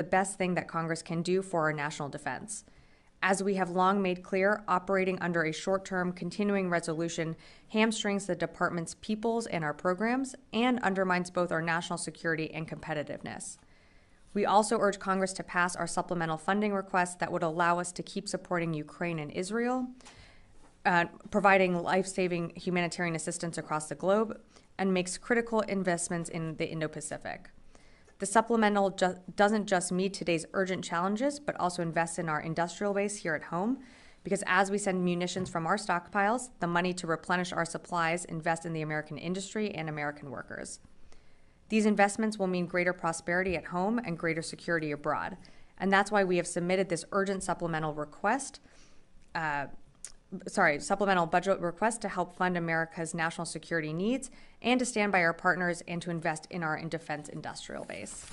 the best thing that Congress can do for our national defense. As we have long made clear, operating under a short-term continuing resolution hamstrings the department's peoples and our programs and undermines both our national security and competitiveness. We also urge Congress to pass our supplemental funding request that would allow us to keep supporting Ukraine and Israel, providing life-saving humanitarian assistance across the globe, and makes critical investments in the Indo-Pacific. The supplemental doesn't just meet today's urgent challenges, but also invests in our industrial base here at home, because as we send munitions from our stockpiles, the money to replenish our supplies invest in the American industry and American workers. These investments will mean greater prosperity at home and greater security abroad, and that's why we have submitted this urgent supplemental budget request to help fund America's national security needs and to stand by our partners and to invest in our defense industrial base.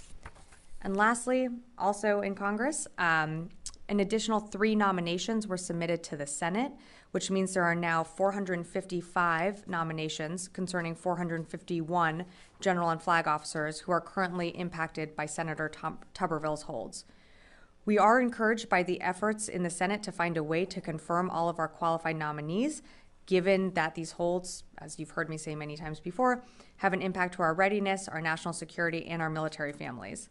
And lastly, also in Congress, an additional 3 nominations were submitted to the Senate, which means there are now 455 nominations concerning 451 general and flag officers who are currently impacted by Senator Tuberville's holds. We are encouraged by the efforts in the Senate to find a way to confirm all of our qualified nominees, given that these holds, as you've heard me say many times before, have an impact to our readiness, our national security, and our military families.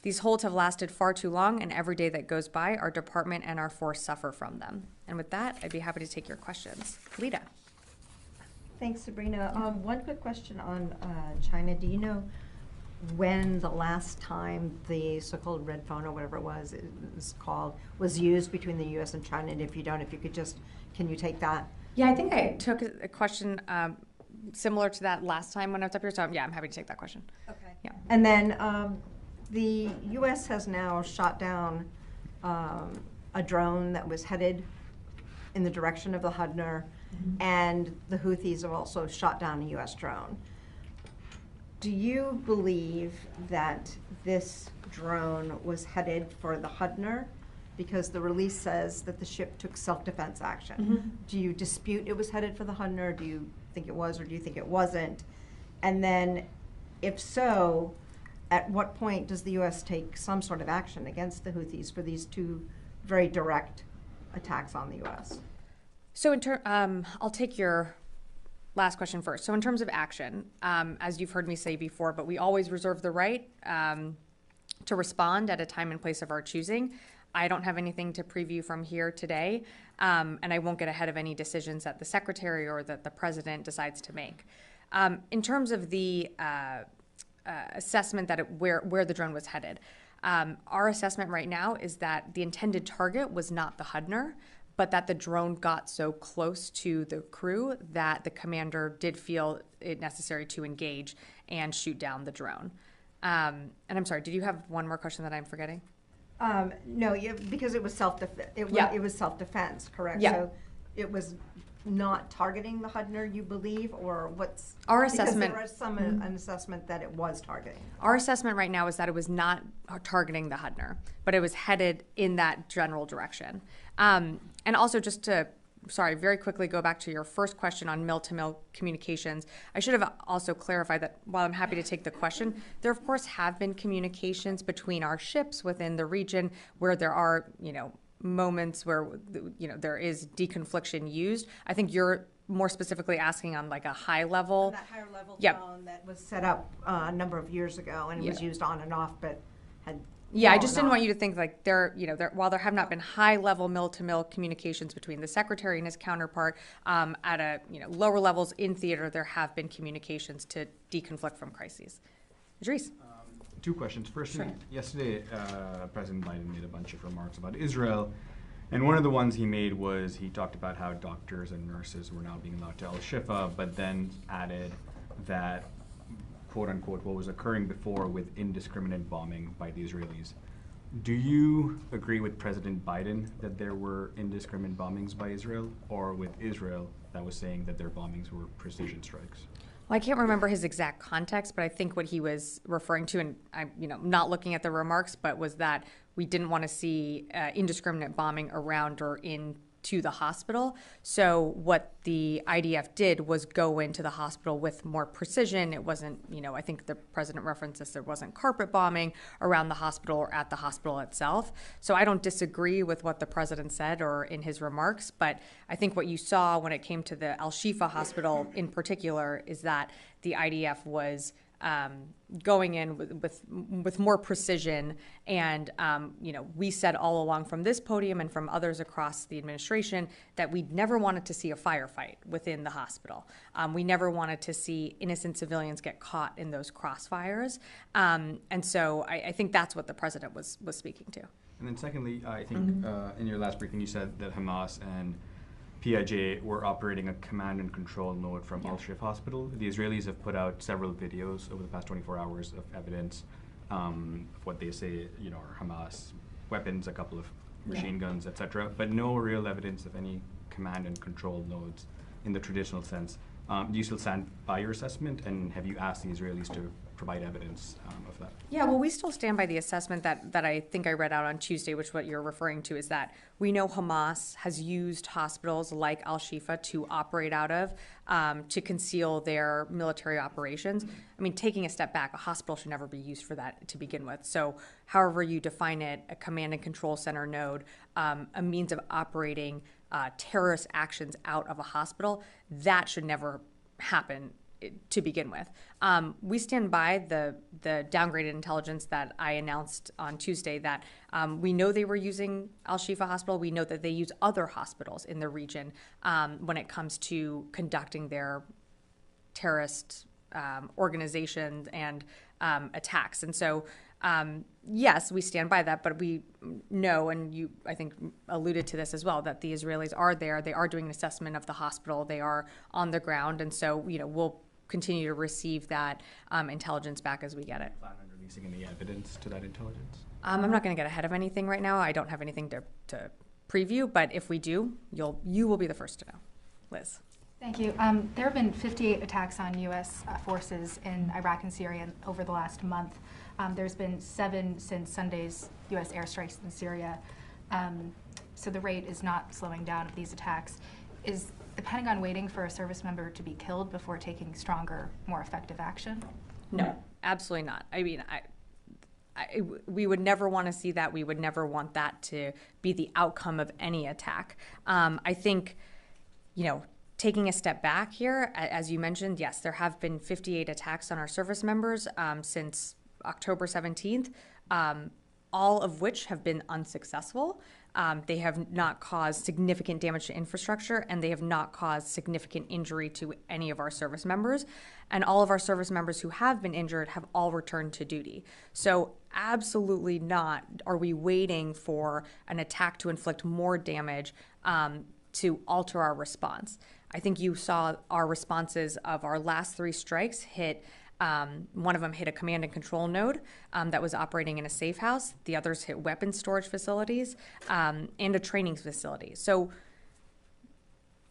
These holds have lasted far too long, and every day that goes by, our department and our force suffer from them. And with that, I'd be happy to take your questions. Lita. Thanks, Sabrina. One quick question on China. Do you know when the last time the so-called red phone or whatever it was called, was used between the U.S. and China? And if you don't, if you could just, can you take that? Yeah, I think I took a question similar to that last time when I was up here, so yeah, I'm happy to take that question. Okay. Yeah. And then the U.S. has now shot down a drone that was headed in the direction of the Hudner, and the Houthis have also shot down a U.S. drone. Do you believe that this drone was headed for the Hudner? Because the release says that the ship took self-defense action. Do you dispute it was headed for the Hudner? Do you think it was, or do you think it wasn't? And then, if so, at what point does the U.S. take some sort of action against the Houthis for these 2 very direct attacks on the U.S.? So I'll take your last question first. So in terms of action, as you've heard me say before, but we always reserve the right to respond at a time and place of our choosing. I don't have anything to preview from here today, and I won't get ahead of any decisions that the Secretary or that the President decides to make. In terms of the assessment that where the drone was headed, our assessment right now is that the intended target was not the Hudner, but that the drone got so close to the crew that the commander did feel it necessary to engage and shoot down the drone. And I'm sorry, did you have one more question that I'm forgetting? No, because it was self-defense. It was self-defense, correct? Yeah. So it was not targeting the Hudner, you believe, or what's our assessment? Because there was an assessment that it was targeting. Our assessment right now is that it was not targeting the Hudner, but it was headed in that general direction. And also, just to very quickly go back to your first question on mill-to-mill communications, I should have also clarified that while I'm happy to take the question, there of course have been communications between our ships within the region where there are, moments where, there is deconfliction used. I think you're more specifically asking on like a high level. That higher level phone that was set up a number of years ago and was used on and off, but had. Yeah, I just didn't want you to think like while there have not been high-level mill-to-mill communications between the Secretary and his counterpart, at lower levels in theater, there have been communications to deconflict from crises. Idris. 2 questions. First, yesterday, President Biden made a bunch of remarks about Israel, and one of the ones he made was he talked about how doctors and nurses were now being allowed to Al-Shifa, but then added that, quote unquote, what was occurring before with indiscriminate bombing by the Israelis. Do you agree with President Biden that there were indiscriminate bombings by Israel, or with Israel that was saying that their bombings were precision strikes? Well, I can't remember his exact context, but I think what he was referring to, and I'm not looking at the remarks, but was that we didn't want to see indiscriminate bombing around or into to the hospital. So what the IDF did was go into the hospital with more precision. It wasn't, I think the president referenced this, there wasn't carpet bombing around the hospital or at the hospital itself. So I don't disagree with what the president said or in his remarks, but I think what you saw when it came to the Al-Shifa hospital in particular is that the IDF was going in with more precision. And, we said all along from this podium and from others across the administration that we never wanted to see a firefight within the hospital. We never wanted to see innocent civilians get caught in those crossfires. And so I think that's what the president was speaking to. And then secondly, I think in your last briefing you said that Hamas and PIJ were operating a command and control node from Al-Shifa Hospital. The Israelis have put out several videos over the past 24 hours of evidence of what they say, are Hamas weapons, a couple of machine guns, etc., but no real evidence of any command and control nodes in the traditional sense. Do you still stand by your assessment, and have you asked the Israelis to provide evidence of that? Yeah, well, we still stand by the assessment that I think I read out on Tuesday, which what you're referring to is that we know Hamas has used hospitals like Al-Shifa to operate out of to conceal their military operations. I mean, taking a step back, a hospital should never be used for that to begin with. So however you define it, a command and control center node, a means of operating terrorist actions out of a hospital, that should never happen to begin with. We stand by the downgraded intelligence that I announced on Tuesday that we know they were using Al-Shifa Hospital. We know that they use other hospitals in the region when it comes to conducting their terrorist organizations and attacks. And so, yes, we stand by that, but we know, and you, I think, alluded to this as well, that the Israelis are there. They are doing an assessment of the hospital. They are on the ground. And so, we'll continue to receive that intelligence back as we get it. Plan on releasing any evidence to that intelligence? I'm not going to get ahead of anything right now. I don't have anything to preview, but if we do, you will be the first to know. Liz. Thank you. There have been 58 attacks on U.S. Forces in Iraq and Syria over the last month. There's been 7 since Sunday's U.S. airstrikes in Syria. So the rate is not slowing down of these attacks. Is the Pentagon waiting for a service member to be killed before taking stronger, more effective action? No, absolutely not. I mean, we would never want to see that. We would never want that to be the outcome of any attack. I think, taking a step back here, as you mentioned, yes, there have been 58 attacks on our service members since October 17th, all of which have been unsuccessful. They have not caused significant damage to infrastructure, and they have not caused significant injury to any of our service members. And all of our service members who have been injured have all returned to duty. So absolutely not are we waiting for an attack to inflict more damage to alter our response. I think you saw our responses of our last 3 strikes hit. One of them hit a command and control node that was operating in a safe house. The others hit weapons storage facilities and a training facility. So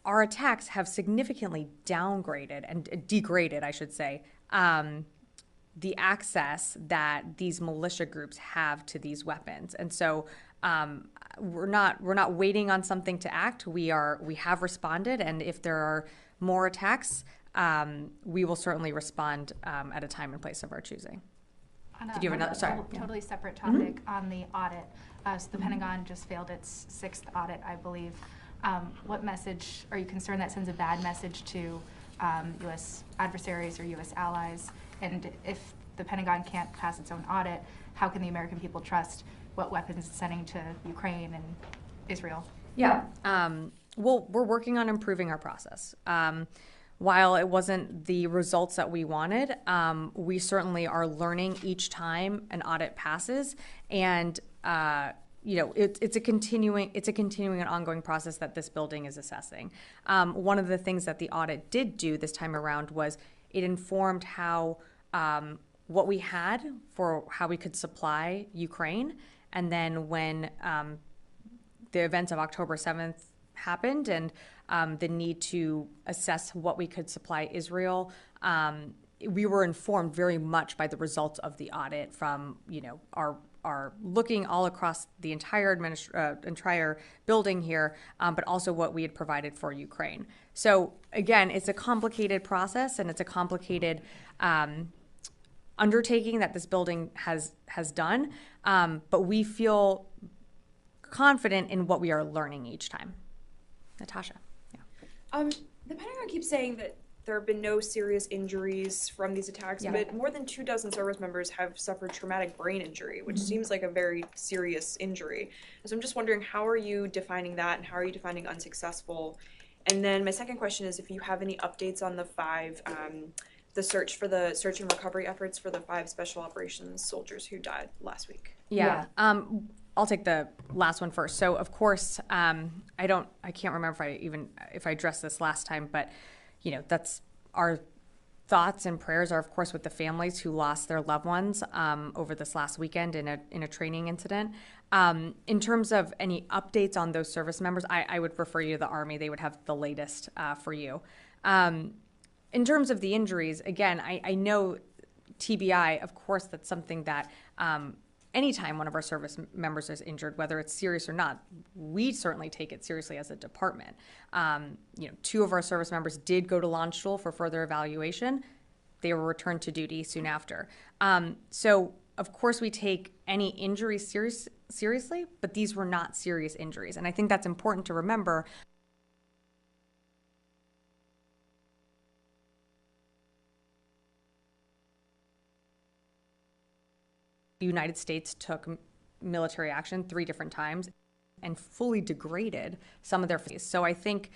our attacks have significantly downgraded and degraded, I should say, the access that these militia groups have to these weapons. And so we're not waiting on something to act. We have responded, and if there are more attacks, we will certainly respond at a time and place of our choosing. Did you have another? Sorry. Totally separate topic on the audit. So the Pentagon just failed its 6th audit, I believe. What message are you concerned that sends a bad message to U.S. adversaries or U.S. allies? And if the Pentagon can't pass its own audit, how can the American people trust what weapons it's sending to Ukraine and Israel? Yeah. Well, we're working on improving our process. While it wasn't the results that we wanted, we certainly are learning each time an audit passes, and it's a continuing and ongoing process that this building is assessing. One of the things that the audit did do this time around was it informed how what we had for how we could supply Ukraine, and then when the events of October 7th happened and the need to assess what we could supply Israel, we were informed very much by the results of the audit from our are looking all across the entire entire building here, but also what we had provided for Ukraine. So again, it's a complicated process and it's a complicated undertaking that this building has done, but we feel confident in what we are learning each time. Natasha. Yeah. The Pentagon keeps saying that there have been no serious injuries from these attacks, but more than 24 service members have suffered traumatic brain injury, which seems like a very serious injury. So I'm just wondering, how are you defining that, and how are you defining unsuccessful? And then my second question is if you have any updates on the search and recovery efforts for the 5 special operations soldiers who died last week. Yeah. I'll take the last one first. So of course, I can't remember if I addressed this last time, but that's our thoughts and prayers are of course with the families who lost their loved ones over this last weekend in a training incident. In terms of any updates on those service members, I would refer you to the Army. They would have the latest for you. In terms of the injuries, again, I know TBI, of course, that's something that anytime one of our service members is injured, whether it's serious or not, we certainly take it seriously as a department. 2 of our service members did go to launch school for further evaluation. They were returned to duty soon after. So, of course, we take any injuries seriously, but these were not serious injuries. And I think that's important to remember. The United States took military action 3 different times and fully degraded some of their faces. So I think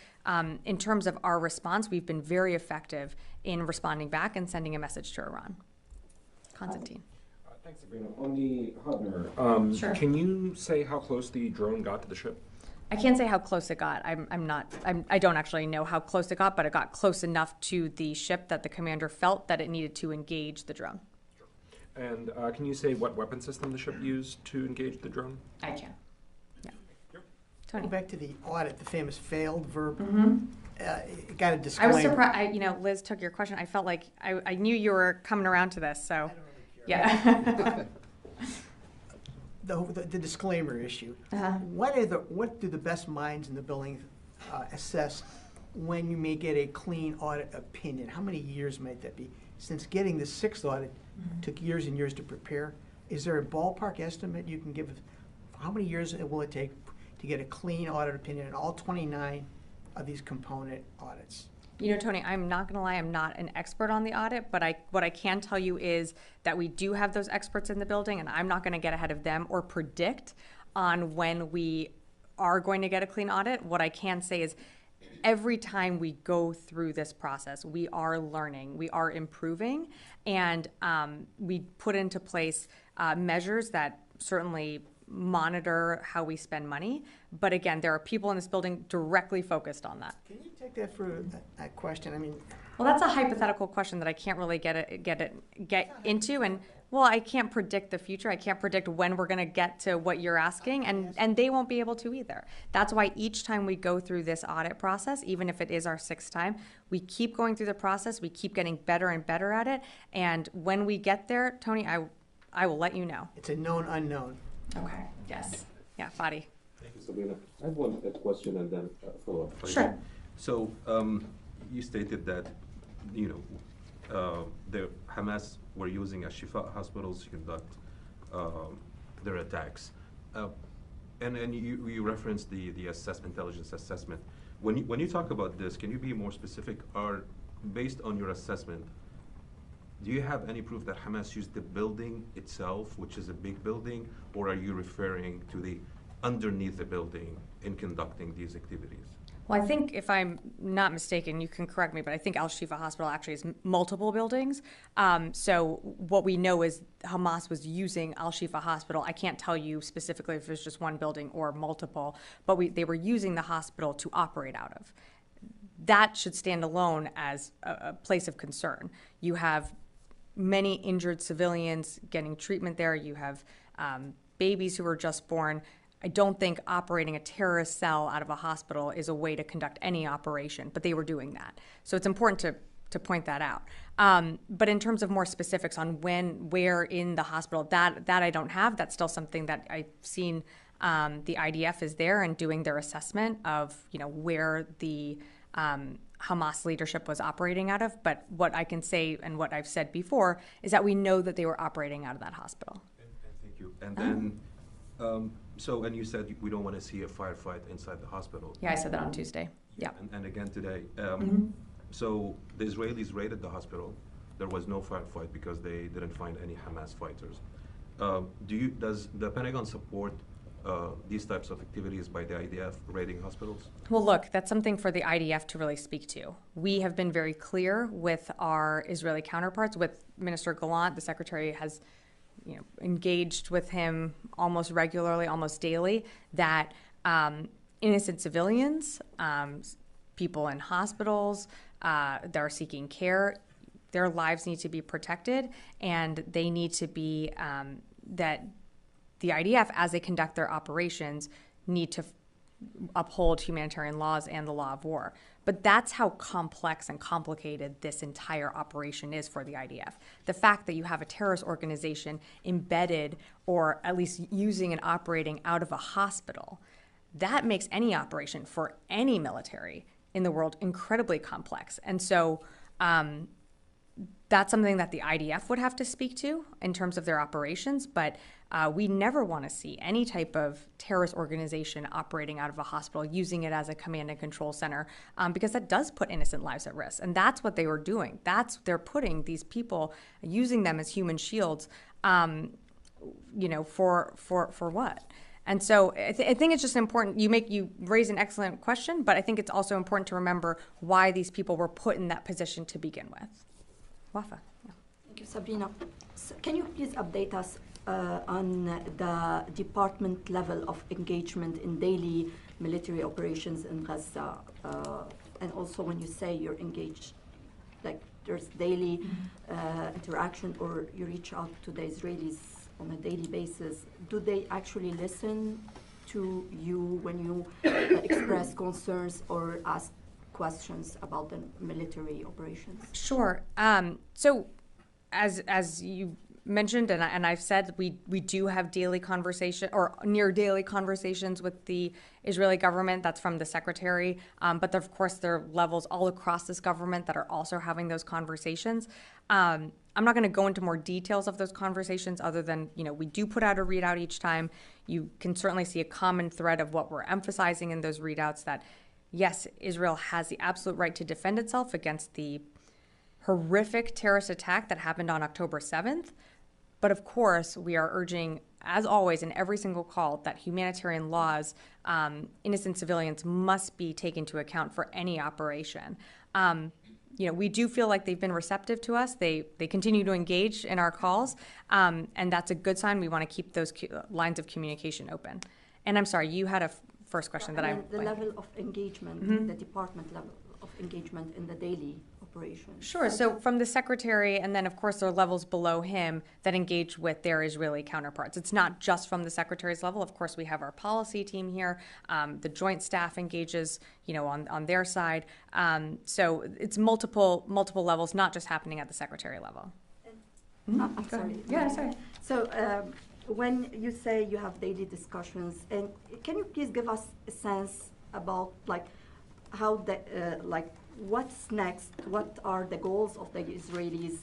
in terms of our response, we've been very effective in responding back and sending a message to Iran. Constantine. Thanks, Sabrina. On the Hudner, Sure. Can you say how close the drone got to the ship? I can't say how close it got. I don't actually know how close it got, but it got close enough to the ship that the commander felt that it needed to engage the drone. And can you say what weapon system the ship used to engage the drone? I can. Yeah. Going Tony. back to the audit, the famous failed verb, Mm-hmm. it got a I disclaimer. was surprised. Liz took your question. I felt like I knew you were coming around to this. So, I don't really care. yeah. The disclaimer issue. Uh-huh. What do the best minds in the building assess when you may get a clean audit opinion? How many years might that be? Since getting the 6th audit took years and years to prepare, is there a ballpark estimate you can give of how many years will it take to get a clean audit opinion in all 29 of these component audits? Tony, I'm not going to lie, I'm not an expert on the audit, but what I can tell you is that we do have those experts in the building, and I'm not going to get ahead of them or predict on when we are going to get a clean audit. What I can say is every time we go through this process, we are learning, we are improving, and we put into place measures that certainly monitor how we spend money. But again, there are people in this building directly focused on that. Can you take that for that question? I mean, Well, that's a hypothetical question that I can't really get into, and well, I can't predict the future. I can't predict when we're going to get to what you're asking, and they won't be able to either. That's why each time we go through this audit process, even if it is our 6th time, we keep going through the process. We keep getting better and better at it, and when we get there, Tony, I will let you know. it's a known unknown. Okay. Yes. Yeah, Fadi. Thank you, Sabrina. I have one question and then a follow-up. Sure. So you stated that, the Hamas were using Al-Shifa hospitals to conduct their attacks. And you referenced the intelligence assessment. When you talk about this, can you be more specific? Or based on your assessment, do you have any proof that Hamas used the building itself, which is a big building, or are you referring to the underneath the building in conducting these activities? Well, I think if I'm not mistaken, you can correct me, but I think Al-Shifa Hospital actually is multiple buildings. So what we know is Hamas was using Al-Shifa Hospital. I can't tell you specifically if it's just one building or multiple, but they were using the hospital to operate out of. That should stand alone as a place of concern. You have many injured civilians getting treatment there. You have babies who were just born. I don't think operating a terrorist cell out of a hospital is a way to conduct any operation, but they were doing that. So it's important to point that out. But in terms of more specifics on where in the hospital, that I don't have. That's still something that I've seen. The IDF is there and doing their assessment of, where the Hamas leadership was operating out of. But what I can say and what I've said before is that we know that they were operating out of that hospital. And thank you. And then, and you said we don't want to see a firefight inside the hospital. Yeah, I said that on Tuesday. Yeah. And again today. So the Israelis raided the hospital. There was no firefight because they didn't find any Hamas fighters. Does the Pentagon support these types of activities by the IDF raiding hospitals? Well, look, that's something for the IDF to really speak to. We have been very clear with our Israeli counterparts, with Minister Gallant. The Secretary has engaged with him almost regularly, almost daily, that innocent civilians, people in hospitals that are seeking care, their lives need to be protected, and they need to be that the IDF, as they conduct their operations, need to uphold humanitarian laws and the law of war. But that's how complex and complicated this entire operation is for the IDF. The fact that you have a terrorist organization embedded, or at least using and operating out of a hospital, that makes any operation for any military in the world incredibly complex. And so that's something that the IDF would have to speak to in terms of their operations, but we never want to see any type of terrorist organization operating out of a hospital, using it as a command and control center, because that does put innocent lives at risk. And that's what they were doing. They're putting these people, using them as human shields, for what? And so I think it's just important. You raise an excellent question, but I think it's also important to remember why these people were put in that position to begin with. Wafa. Yeah. Thank you, Sabrina. So can you please update us on the department level of engagement in daily military operations in Gaza? And also when you say you're engaged, like there's daily interaction, or you reach out to the Israelis on a daily basis, do they actually listen to you when you express concerns or ask questions about the military operations? Sure. So as you mentioned, and I've said, we do have daily conversation or near daily conversations with the Israeli government. That's from the secretary. But of course, there are levels all across this government that are also having those conversations. I'm not going to go into more details of those conversations other than, we do put out a readout each time. You can certainly see a common thread of what we're emphasizing in those readouts, that yes, Israel has the absolute right to defend itself against the horrific terrorist attack that happened on October 7th. But of course, we are urging, as always, in every single call, that humanitarian laws, innocent civilians must be taken into account for any operation. We do feel like they've been receptive to us. They continue to engage in our calls, and that's a good sign. We want to keep those lines of communication open. And I'm sorry, you had a first question that I... The level of engagement, the department level of engagement in the daily operations. Sure. So from the secretary, and then of course there are levels below him that engage with their Israeli counterparts. It's not just from the secretary's level. Of course, we have our policy team here. The joint staff engages, on their side. So it's multiple levels, not just happening at the secretary level. I'm sorry. Yeah, sorry. So when you say you have daily discussions, and can you please give us a sense about how the what's next? What are the goals of the Israelis?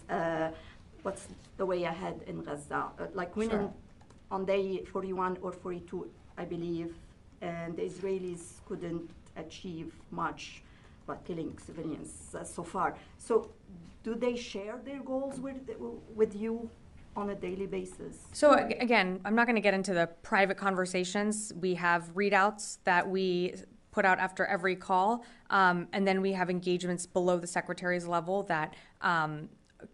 What's the way ahead in Gaza? Sure. On day 41 or 42, I believe, and the Israelis couldn't achieve much but killing civilians so far. So do they share their goals with you on a daily basis? So again, I'm not going to get into the private conversations. We have readouts that we put out after every call, and then we have engagements below the secretary's level that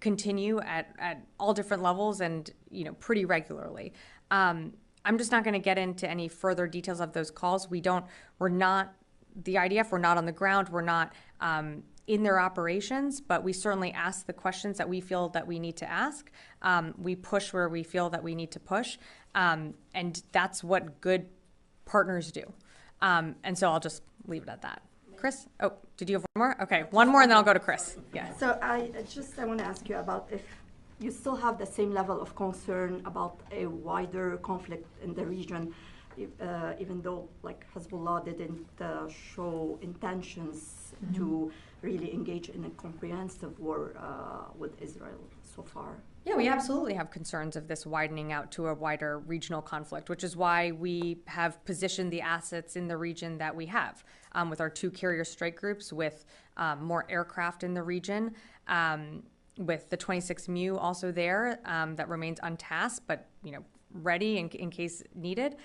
continue at all different levels and pretty regularly. I'm just not going to get into any further details of those calls. We're not the IDF. We're not on the ground. We're not in their operations, but we certainly ask the questions that we feel that we need to ask. We push where we feel that we need to push, and that's what good partners do. And so I'll just leave it at that. Chris? Oh, did you have one more? Okay, one more and then I'll go to Chris. Yeah. So I want to ask you about if you still have the same level of concern about a wider conflict in the region, even though like Hezbollah didn't show intentions to really engage in a comprehensive war with Israel so far. Yeah, we absolutely have concerns of this widening out to a wider regional conflict, which is why we have positioned the assets in the region that we have, with our 2 carrier strike groups, with more aircraft in the region, with the 26 MU also there that remains untasked, but ready in case needed.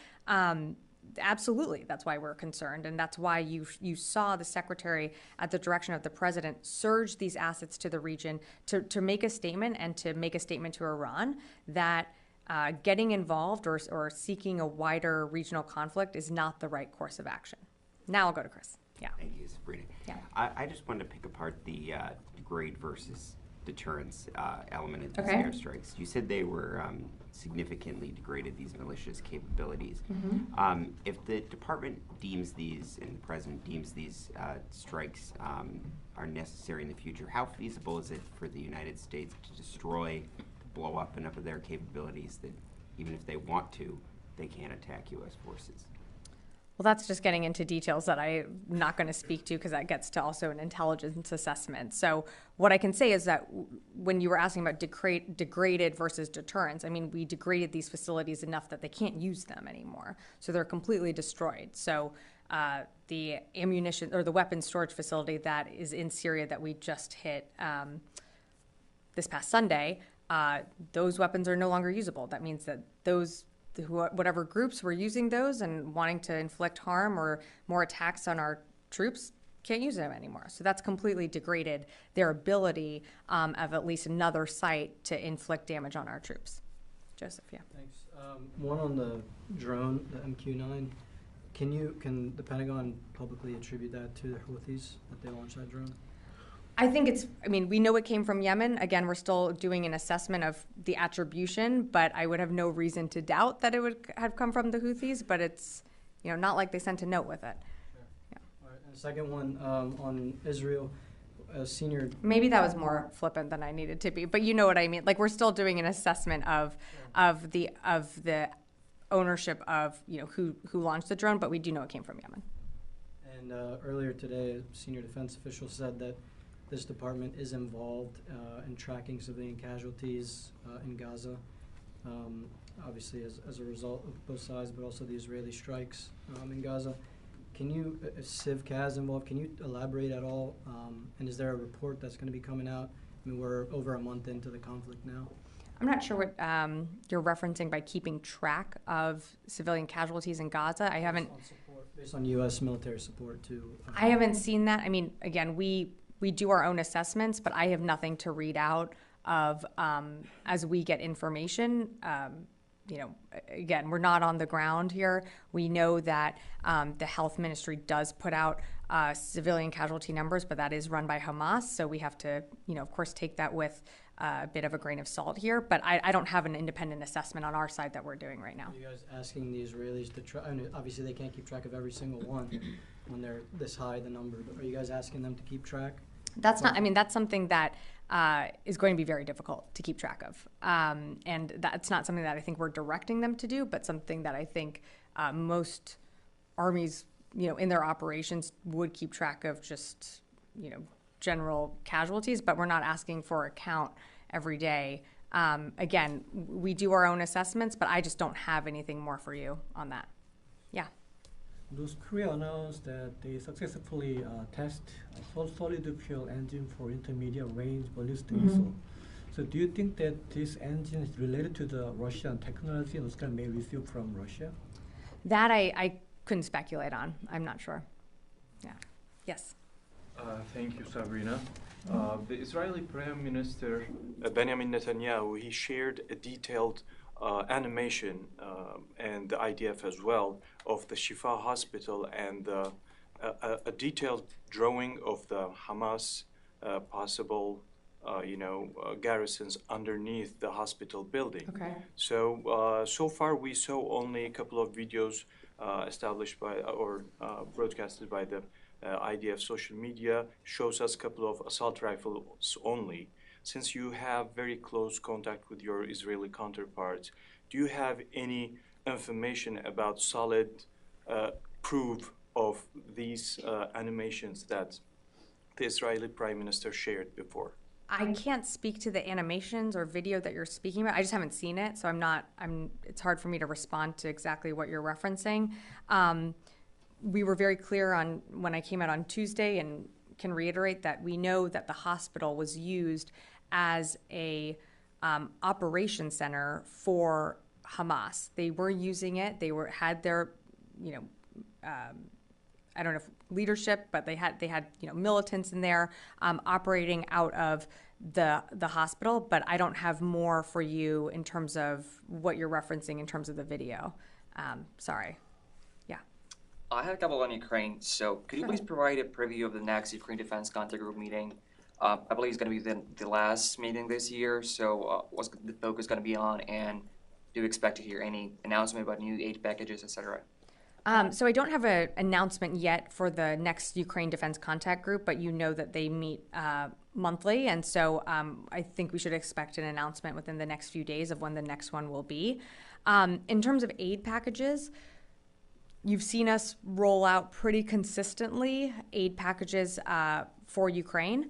Absolutely, that's why we're concerned, and that's why you saw the secretary, at the direction of the president, surge these assets to the region to make a statement and to make a statement to Iran that getting involved or seeking a wider regional conflict is not the right course of action. Now I'll go to Chris. Yeah. Thank you, Sabrina. Yeah. I just wanted to pick apart the degrade versus deterrence element of these Okay. airstrikes. You said they were significantly degraded, these malicious capabilities. If the department deems these, and the president deems these strikes are necessary in the future, how feasible is it for the United States to destroy, blow up enough of their capabilities that even if they want to, they can't attack U.S. forces? Well, that's just getting into details that I'm not going to speak to because that gets to also an intelligence assessment. So what I can say is that when you were asking about degraded versus deterrence, I mean, we degraded these facilities enough that they can't use them anymore. So they're completely destroyed. So the ammunition or the weapons storage facility that is in Syria that we just hit this past Sunday, those weapons are no longer usable. That means that whatever groups were using those and wanting to inflict harm or more attacks on our troops can't use them anymore. So that's completely degraded their ability of at least another site to inflict damage on our troops. Joseph, yeah. Thanks. One on the drone, the MQ-9. Can the Pentagon publicly attribute that to the Houthis, that they launched that drone? I think we know it came from Yemen. Again, we're still doing an assessment of the attribution, but I would have no reason to doubt that it would have come from the Houthis, but it's, not like they sent a note with it. Sure. Yeah. All right. And the second one on Israel, senior. Maybe that was more flippant than I needed to be, but you know what I mean. Like, we're still doing an assessment of the ownership of, who launched the drone, but we do know it came from Yemen. And earlier today, a senior defense official said that this department is involved in tracking civilian casualties in Gaza, obviously as a result of both sides, but also the Israeli strikes in Gaza. Can you, if CivCA is involved, can you elaborate at all? And is there a report that's going to be coming out? I mean, we're over a month into the conflict now. I'm not sure what you're referencing by keeping track of civilian casualties in Gaza. I haven't. Based on U.S. military support to. I haven't seen that. I mean, again, we do our own assessments, but I have nothing to read out of as we get information. Again, we're not on the ground here. We know that the health ministry does put out civilian casualty numbers, but that is run by Hamas. So we have to, of course, take that with a bit of a grain of salt here. But I don't have an independent assessment on our side that we're doing right now. Are you guys asking the Israelis to try? I mean, obviously, they can't keep track of every single one when they're this high, the number. But are you guys asking them to keep track? That's not. I mean, that's something that is going to be very difficult to keep track of, and that's not something that I think we're directing them to do, but something that I think most armies, in their operations would keep track of, just general casualties. But we're not asking for a count every day. Again, we do our own assessments, but I just don't have anything more for you on that. Yeah. North Korea announced that they successfully test a solid fuel engine for intermediate range ballistic missile. So do you think that this engine is related to the Russian technology and Oscar may receive from Russia? That I couldn't speculate on. I'm not sure. Yeah. Yes. Thank you, Sabrina. The Israeli Prime Minister Benjamin Netanyahu, he shared a detailed animation and the IDF as well of the Shifa Hospital and a detailed drawing of the Hamas possible garrisons underneath the hospital building. Okay. So so far we saw only a couple of videos established by or broadcasted by the IDF social media shows us a couple of assault rifles only. Since you have very close contact with your Israeli counterparts, do you have any information about solid proof of these animations that the Israeli Prime Minister shared before? I can't speak to the animations or video that you're speaking about. I just haven't seen it, so it's hard for me to respond to exactly what you're referencing. We were very clear on when I came out on Tuesday, and can reiterate that we know that the hospital was used as a operation center for Hamas. They were using it. Had their, I don't know if leadership, but they had militants in there operating out of the hospital. But I don't have more for you in terms of what you're referencing in terms of the video. Sorry. I had a couple on Ukraine, so could you please provide a preview of the next Ukraine Defense Contact Group meeting? I believe it's going to be the last meeting this year, so what's the focus going to be on, and do you expect to hear any announcement about new aid packages, etc.? So I don't have an announcement yet for the next Ukraine Defense Contact Group, but you know that they meet monthly, and so I think we should expect an announcement within the next few days of when the next one will be. In terms of aid packages, you've seen us roll out pretty consistently aid packages for Ukraine.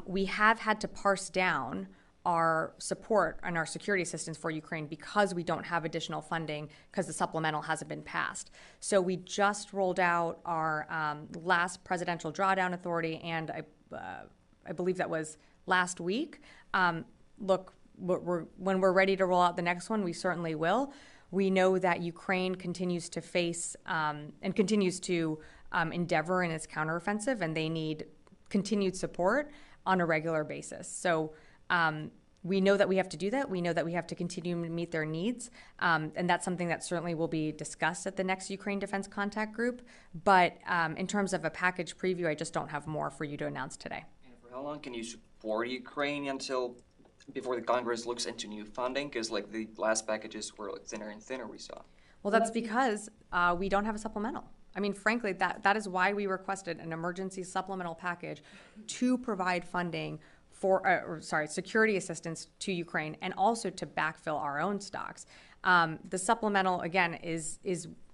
We have had to parse down our support and our security assistance for Ukraine because we don't have additional funding because the supplemental hasn't been passed. So we just rolled out our last presidential drawdown authority, and I believe that was last week. Look, when we're ready to roll out the next one, we certainly will. We know that Ukraine continues to face and continues to endeavor in its counteroffensive, and they need continued support on a regular basis. So we know that we have to do that. We know that we have to continue to meet their needs, and that's something that certainly will be discussed at the next Ukraine Defense Contact Group. But in terms of a package preview, I just don't have more for you to announce today. And for how long can you support Ukraine before the Congress looks into new funding? Because like the last packages were thinner and thinner, we saw. Well, that's because we don't have a supplemental. I mean, frankly, that is why we requested an emergency supplemental package to provide funding for, security assistance to Ukraine and also to backfill our own stocks. The supplemental, again, is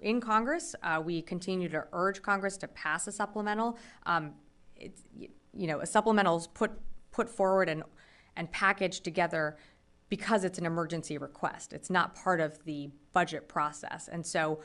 in Congress. We continue to urge Congress to pass a supplemental. A supplemental is put forward and packaged together because it's an emergency request. It's not part of the budget process. And so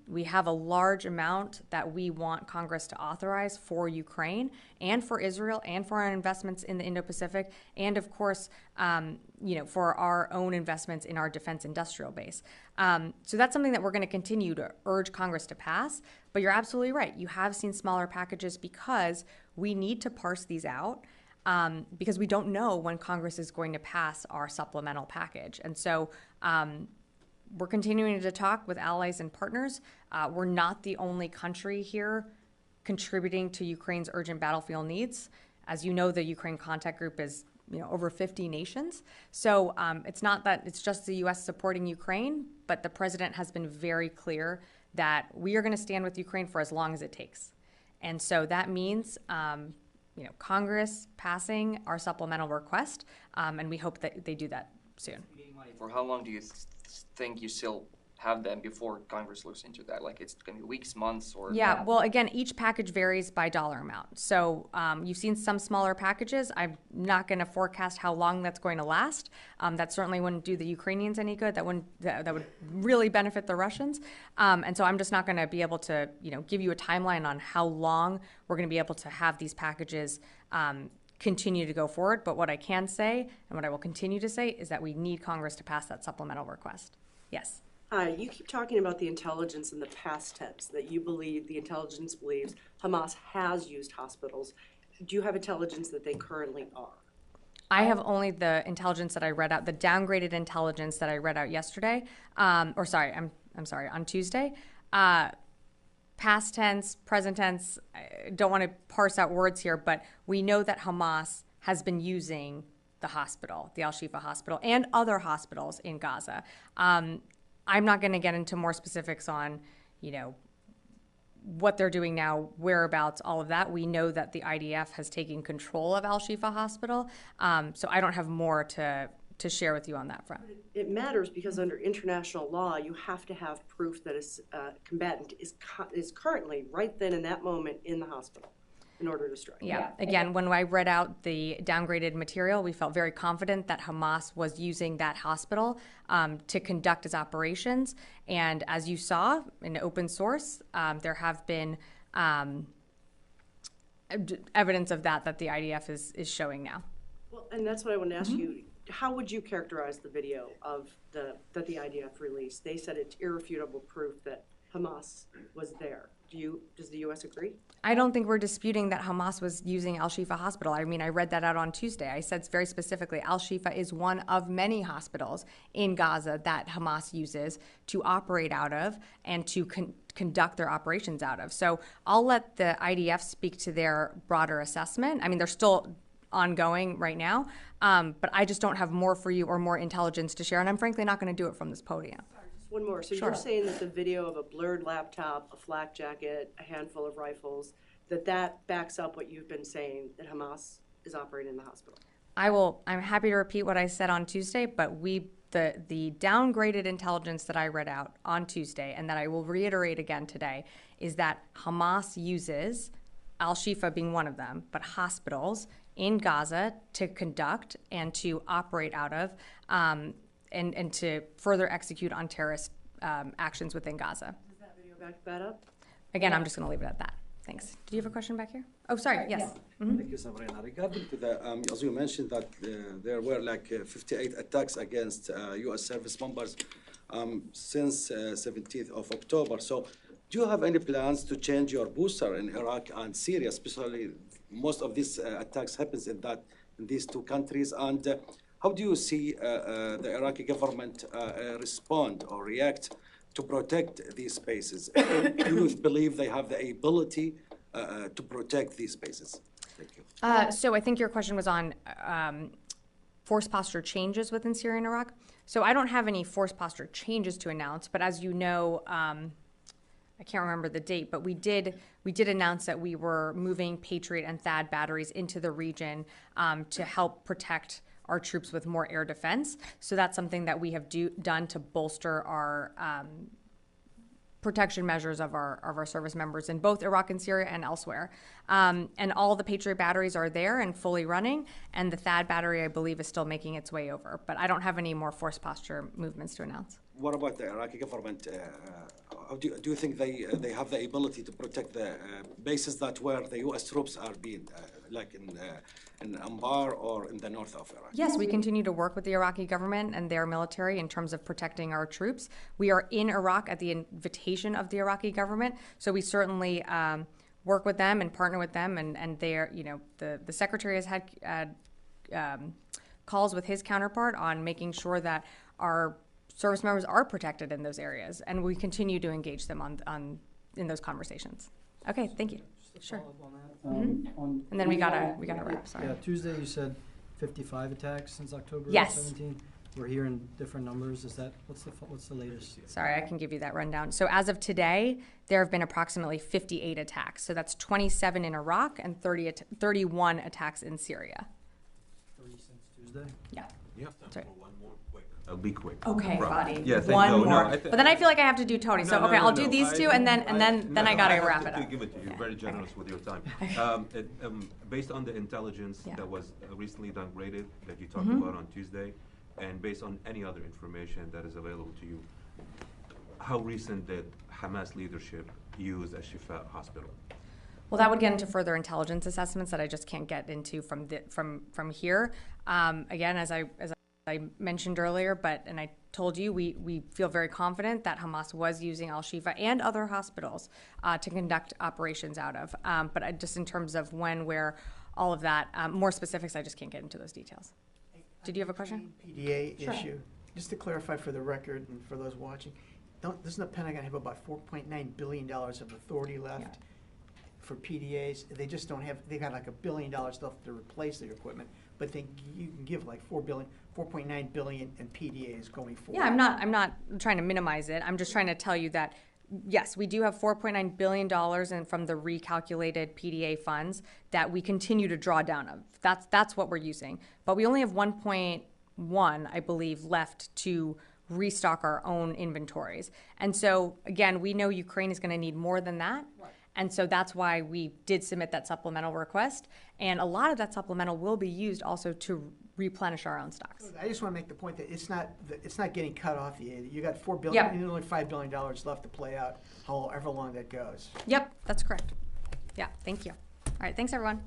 we have a large amount that we want Congress to authorize for Ukraine and for Israel and for our investments in the Indo-Pacific and, of course, for our own investments in our defense industrial base. So that's something that we're going to continue to urge Congress to pass. But you're absolutely right. You have seen smaller packages because we need to parse these out. Because we don't know when Congress is going to pass our supplemental package. And so we're continuing to talk with allies and partners. We're not the only country here contributing to Ukraine's urgent battlefield needs. As you know, the Ukraine Contact Group is over 50 nations. So it's not that it's just the U.S. supporting Ukraine, but the president has been very clear that we are going to stand with Ukraine for as long as it takes. And so that means Congress passing our supplemental request, and we hope that they do that soon. For how long do you think you still have them before Congress looks into that? Like it's going to be weeks, months, or? Yeah, well, again, each package varies by dollar amount. So you've seen some smaller packages. I'm not going to forecast how long that's going to last. That certainly wouldn't do the Ukrainians any good. That would really benefit the Russians. And so I'm just not going to be able to, give you a timeline on how long we're going to be able to have these packages continue to go forward. But what I can say, and what I will continue to say, is that we need Congress to pass that supplemental request. Yes. You keep talking about the intelligence in the past tense, that the intelligence believes Hamas has used hospitals. Do you have intelligence that they currently are? I have only the intelligence that I read out, the downgraded intelligence that I read out yesterday, on Tuesday. Past tense, present tense, I don't want to parse out words here, but we know that Hamas has been using the hospital, the Al-Shifa hospital, and other hospitals in Gaza. I'm not going to get into more specifics on, what they're doing now, whereabouts, all of that. We know that the IDF has taken control of Al-Shifa Hospital, so I don't have more to share with you on that front. It matters because under international law, you have to have proof that a combatant is currently, right then in that moment, in the hospital in order to strike. Yeah. Again, when I read out the downgraded material, we felt very confident that Hamas was using that hospital to conduct its operations. And as you saw in open source, there have been evidence of that the IDF is showing now. Well, and that's what I wanted to ask you. How would you characterize the video that the IDF released? They said it's irrefutable proof that Hamas was there. Does the U.S. agree? I don't think we're disputing that Hamas was using Al-Shifa Hospital. I mean, I read that out on Tuesday. I said very specifically, Al-Shifa is one of many hospitals in Gaza that Hamas uses to operate out of and to conduct their operations out of. So I'll let the IDF speak to their broader assessment. I mean, they're still ongoing right now, but I just don't have more for you or more intelligence to share, and I'm frankly not going to do it from this podium. One more. So you're saying that the video of a blurred laptop, a flak jacket, a handful of rifles, that backs up what you've been saying, that Hamas is operating in the hospital? I'm happy to repeat what I said on Tuesday, but the downgraded intelligence that I read out on Tuesday and that I will reiterate again today is that Hamas uses, Al-Shifa being one of them, but hospitals in Gaza to conduct and to operate out of and to further execute on terrorist actions within Gaza. Does that video back that up? Again, I'm just going to leave it at that. Thanks. Do you have a question back here? Oh, sorry. Yes. Thank you, Sabrina. Regarding to the, as you mentioned, that there were like 58 attacks against U.S. service members since 17th of October. So, do you have any plans to change your booster in Iraq and Syria, especially most of these attacks happens in these two countries? And how do you see the Iraqi government respond or react to protect these spaces? Do you believe they have the ability to protect these spaces? Thank you. So I think your question was on force posture changes within Syria and Iraq. So I don't have any force posture changes to announce, but as you know, I can't remember the date, but we did announce that we were moving Patriot and THAAD batteries into the region to help protect our troops with more air defense. So that's something that we have done to bolster our protection measures of our service members in both Iraq and Syria and elsewhere. And all the Patriot batteries are there and fully running, and the THAAD battery, I believe, is still making its way over. But I don't have any more force posture movements to announce. What about the Iraqi government? Do you think they have the ability to protect the bases that where the U.S. troops are being, like in Anbar or in the north of Iraq? Yes, we continue to work with the Iraqi government and their military in terms of protecting our troops. We are in Iraq at the invitation of the Iraqi government, so we certainly work with them and partner with them. And they're, the secretary has had calls with his counterpart on making sure that our service members are protected in those areas, and we continue to engage them in those conversations. Okay, thank you. Sure. And then we gotta wrap. Sorry. Yeah, Tuesday you said 55 attacks since October 17. We're hearing different numbers. Is that what's the latest? Sorry, I can give you that rundown. So as of today, there have been approximately 58 attacks. So that's 27 in Iraq and 31 attacks in Syria. 30 since Tuesday. Yeah. You have time for one more quick. I'll be quick. Okay, Fadi. Yeah, one more. But then I feel like I have to do Tony. So okay, I'll do these two, and then I gotta wrap it up. Give it to you. You're very generous with your time. Based on the intelligence that was recently downgraded that you talked about on Tuesday, and based on any other information that is available to you, how recent did Hamas leadership use Al-Shifa Hospital? Well, that would get into further intelligence assessments that I just can't get into from here. Again, as I mentioned earlier, and I told you, we feel very confident that Hamas was using Al-Shifa and other hospitals to conduct operations out of. But just in terms of when, where, all of that, more specifics, I just can't get into those details. Did you have a question? PDA issue. Just to clarify for the record and for those watching, doesn't the Pentagon have about $4.9 billion of authority left for PDAs? They just don't have, they got like $1 billion left to replace their equipment, but you can give like $4.9 billion in PDAs going forward. Yeah, I'm not trying to minimize it. I'm just trying to tell you that yes, we do have $4.9 billion from the recalculated PDA funds that we continue to draw down of. That's what we're using. But we only have 1.1, I believe, left to restock our own inventories. And so, again, we know Ukraine is going to need more than that. Right. And so that's why we did submit that supplemental request. And a lot of that supplemental will be used also to replenish our own stocks. I just want to make the point that it's not getting cut off the aid. You got $4 billion, Yep. and only $5 billion left to play out, however long that goes. Yep, that's correct. Yeah, thank you. All right, thanks everyone.